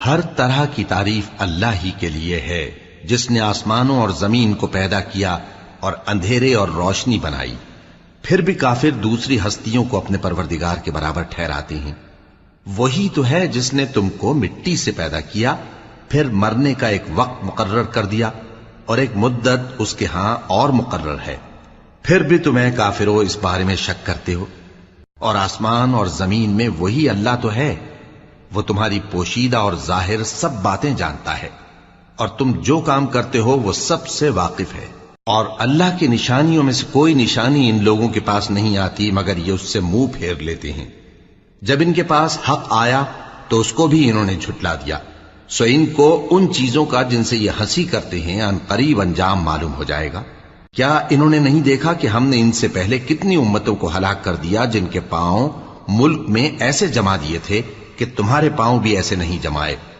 ہر طرح کی تعریف اللہ ہی کے لیے ہے جس نے آسمانوں اور زمین کو پیدا کیا اور اندھیرے اور روشنی بنائی. پھر بھی کافر دوسری ہستیوں کو اپنے پروردگار کے برابر ٹھہراتے ہیں. وہی تو ہے جس نے تم کو مٹی سے پیدا کیا، پھر مرنے کا ایک وقت مقرر کر دیا اور ایک مدت اس کے ہاں اور مقرر ہے. پھر بھی تمہیں کافروں اس بارے میں شک کرتے ہو. اور آسمان اور زمین میں وہی اللہ تو ہے، وہ تمہاری پوشیدہ اور ظاہر سب باتیں جانتا ہے، اور تم جو کام کرتے ہو وہ سب سے واقف ہے. اور اللہ کی نشانیوں میں سے کوئی نشانی ان لوگوں کے پاس نہیں آتی مگر یہ اس سے منہ پھیر لیتے ہیں. جب ان کے پاس حق آیا تو اس کو بھی انہوں نے جھٹلا دیا. سو ان کو ان چیزوں کا جن سے یہ ہنسی کرتے ہیں ان قریب انجام معلوم ہو جائے گا. کیا انہوں نے نہیں دیکھا کہ ہم نے ان سے پہلے کتنی امتوں کو ہلاک کر دیا جن کے پاؤں ملک میں ایسے جما دیے تھے کہ تمہارے پاؤں بھی ایسے نہیں جمائے.